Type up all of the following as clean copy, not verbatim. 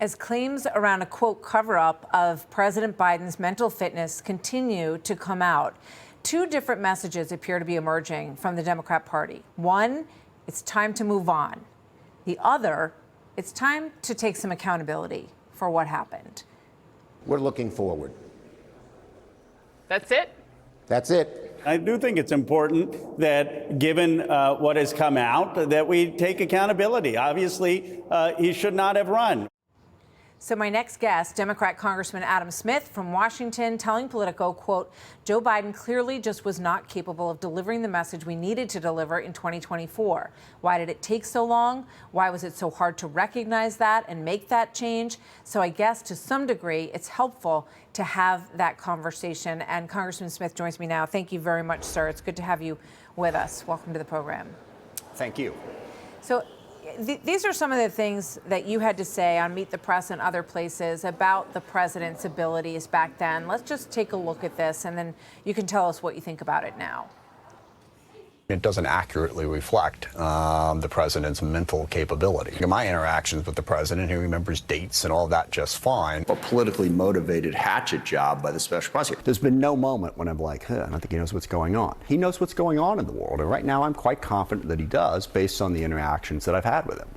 As claims around a, quote, cover-up of President Biden's mental fitness continue to come out, two different messages appear to be emerging from the Democrat Party. One, it's time to move on. The other, it's time to take some accountability for what happened. We're looking forward. That's it? That's it. I do think it's important that, given what has come out, that we take accountability. Obviously, he should not have run. So my next guest, Democrat Congressman Adam Smith from Washington, telling Politico, quote, Joe Biden clearly just was not capable of delivering the message we needed to deliver in 2024. Why did it take so long? Why was it so hard to recognize that and make that change? So I guess to some degree, it's helpful to have that conversation. And Congressman Smith joins me now. Thank you very much, sir. It's good to have you with us. Welcome to the program. Thank you. So these are some of the things that you had to say on Meet the Press and other places about the president's abilities back then. Let's just take a look at this, and then you can tell us what you think about it now. It doesn't accurately reflect the president's mental capability. In my interactions with the president, he remembers dates and all of that just fine. A politically motivated hatchet job by the special prosecutor. There's been no moment when I'm like, I don't think he knows what's going on. He knows what's going on in the world, and right now I'm quite confident that he does based on the interactions that I've had with him.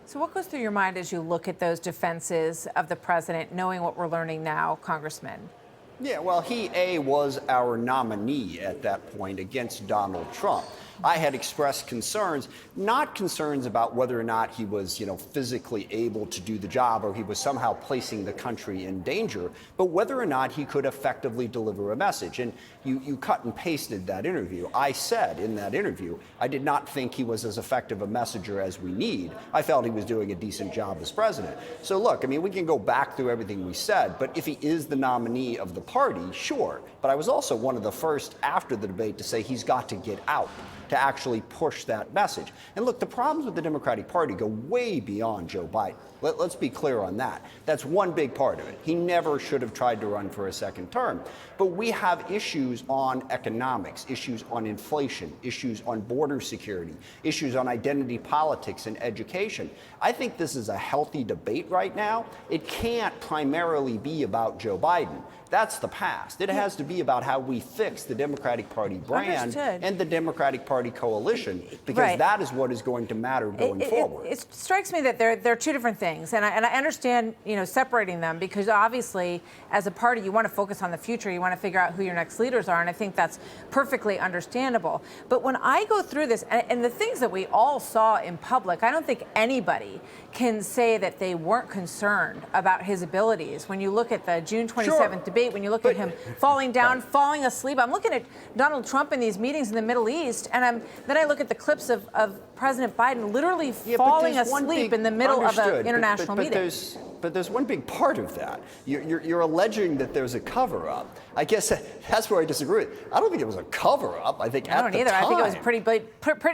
So what goes through your mind as you look at those defenses of the president, knowing what we're learning now, Congressman? Yeah, well, he, was our nominee at that point against Donald Trump. I had expressed concerns, not concerns about whether or not he was, physically able to do the job or he was somehow placing the country in danger, but whether or not he could effectively deliver a message. And you cut and pasted that interview. I said in that interview, I did not think he was as effective a messenger as we need. I felt he was doing a decent job as president. So look, we can go back through everything we said, but if he is the nominee of the party, sure. But I was also one of the first after the debate to say he's got to get out, to actually push that message. And look, the problems with the Democratic Party go way beyond Joe Biden. Let's be clear on that. That's one big part of it. He never should have tried to run for a second term. But we have issues on economics, issues on inflation, issues on border security, issues on identity politics and education. I think this is a healthy debate right now. It can't primarily be about Joe Biden. That's the past. It has to be about how we fix the Democratic Party brand and the Democratic Party coalition, because that is what is going to matter going forward. It strikes me that they're two different things, and I understand, separating them, because obviously, as a party, you want to focus on the future. You want to figure out who your next leaders are, and I think that's perfectly understandable. But when I go through this, and the things that we all saw in public, I don't think anybody can say that they weren't concerned about his abilities. When you look at the June 27th debate, when you look at him falling down, falling asleep, I'm looking at Donald Trump in these meetings in the Middle East, and then I look at the clips of President Biden literally falling asleep in the middle of an international meeting. But there's one big part of that. You're alleging that there's a cover-up. I guess that's where I disagree. I don't think it was a cover-up. I think I don't either. I think it was pretty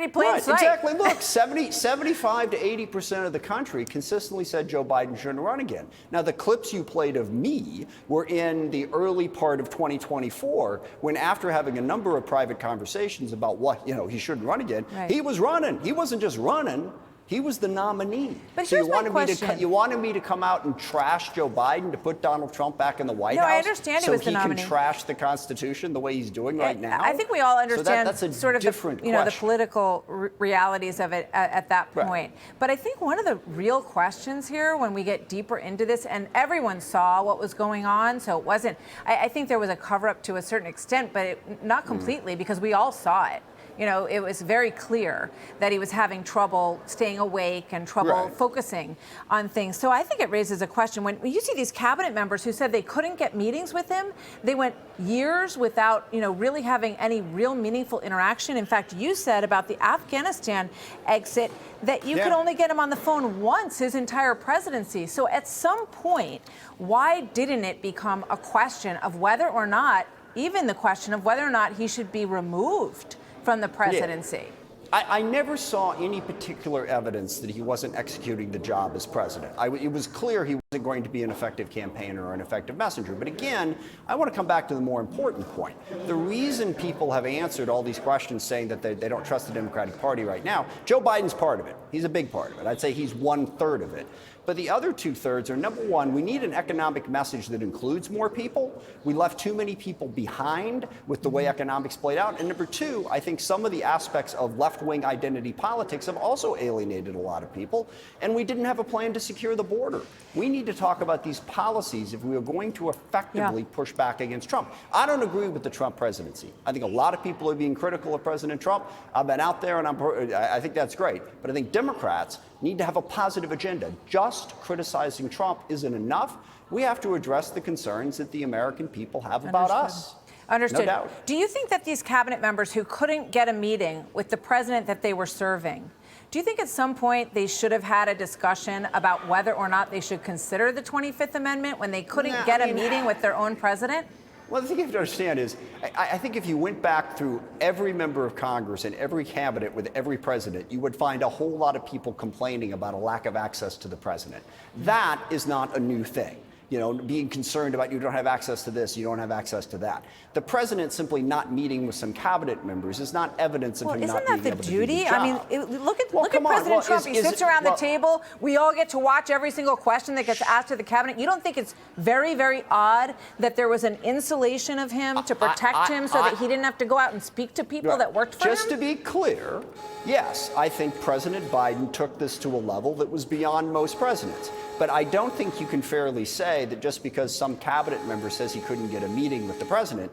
plain sight. Exactly. Look, 75 to 80% of the country consistently said Joe Biden shouldn't run again. Now, the clips you played of me were in the early part of 2024, when after having a number of private conversations about what, he shouldn't run again, he was running. He wasn't just running. He was the nominee. But so here's my question. You wanted me to come out and trash Joe Biden to put Donald Trump back in the White House? No, I understand he was the nominee. So he can trash the Constitution the way he's doing right now? I think we all understand that's a sort of the political realities of it at that point. Right. But I think one of the real questions here, when we get deeper into this, and everyone saw what was going on, so it wasn't, I think there was a cover-up to a certain extent, but not completely, because we all saw it. It was very clear that he was having trouble staying awake and trouble focusing on things. So I think it raises a question. When you see these cabinet members who said they couldn't get meetings with him, they went years without, really having any real meaningful interaction. In fact, you said about the Afghanistan exit that you could only get him on the phone once his entire presidency. So at some point, why didn't it become a question of whether or not, even the question of whether or not he should be removed from the presidency? I never saw any particular evidence that he wasn't executing the job as president. It was clear he was going to be an effective campaigner or an effective messenger. But again, I want to come back to the more important point. The reason people have answered all these questions saying that they don't trust the Democratic Party right now, Joe Biden's part of it. He's a big part of it. I'd say he's 1/3 of it. But the other 2/3 are, number one, we need an economic message that includes more people. We left too many people behind with the way economics played out. And number two, I think some of the aspects of left-wing identity politics have also alienated a lot of people. And we didn't have a plan to secure the border. We need to talk about these policies if we are going to effectively push back against Trump. I don't agree with the Trump presidency. I think a lot of people are being critical of President Trump. I've been out there, and I think that's great. But I think Democrats need to have a positive agenda. Just criticizing Trump isn't enough. We have to address the concerns that the American people have about us. Understood. No doubt. Do you think that these cabinet members who couldn't get a meeting with the president that they were serving, do you think at some point they should have had a discussion about whether or not they should consider the 25th Amendment when they couldn't get a meeting with their own president? Well, the thing you have to understand is, I think if you went back through every member of Congress and every cabinet with every president, you would find a whole lot of people complaining about a lack of access to the president. That is not a new thing. You know, being concerned about you don't have access to this, you don't have access to that. The president simply not meeting with some cabinet members is not evidence of him not being able to do the job. Isn't that the duty? I mean, look at President Trump. He sits around the table. We all get to watch every single question that gets asked to the cabinet. You don't think it's very, very odd that there was an insulation of him to protect him so that he didn't have to go out and speak to people that worked for him? Just to be clear, yes, I think President Biden took this to a level that was beyond most presidents. But I don't think you can fairly say that just because some cabinet member says he couldn't get a meeting with the president,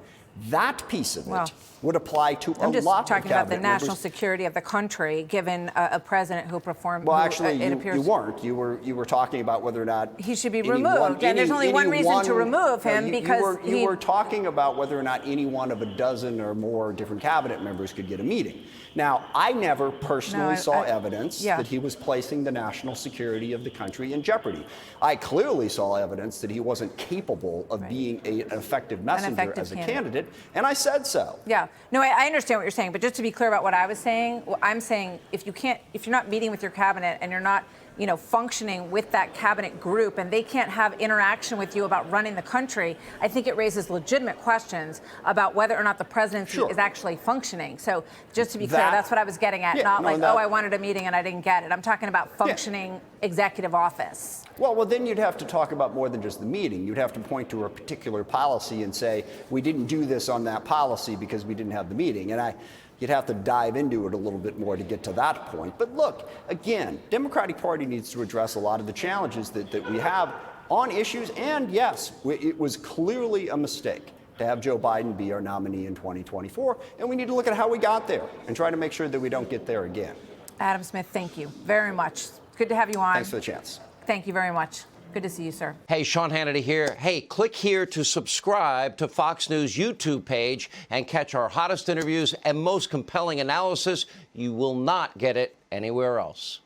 that piece of it would apply to a lot of cabinet members. I'm just talking about the national security of the country, given a president who performed. Well, actually, you weren't. You were talking about whether or not he should be removed. And there's only one reason to remove him because you were talking about whether or not any one of a dozen or more different cabinet members could get a meeting. Now, I never personally saw evidence that he was placing the national security of the country in jeopardy. I clearly saw evidence that he wasn't capable of being an effective messenger as a candidate, and I said so. Yeah. No, I understand what you're saying, but just to be clear about what I was saying, I'm saying if you're not meeting with your cabinet and you're not, functioning with that cabinet group and they can't have interaction with you about running the country, I think it raises legitimate questions about whether or not the presidency is actually functioning. So just to be clear, that's what I was getting at, I wanted a meeting and I didn't get it. I'm talking about functioning executive office. Well, then you'd have to talk about more than just the meeting. You'd have to point to a particular policy and say, we didn't do this on that policy because we didn't have the meeting. And you'd have to dive into it a little bit more to get to that point. But look, again, Democratic Party needs to address a lot of the challenges that we have on issues. And yes, it was clearly a mistake to have Joe Biden be our nominee in 2024. And we need to look at how we got there and try to make sure that we don't get there again. Adam Smith, thank you very much. Good to have you on. Thanks for the chance. Thank you very much. Good to see you, sir. Hey, Sean Hannity here. Hey, click here to subscribe to Fox News YouTube page and catch our hottest interviews and most compelling analysis. You will not get it anywhere else.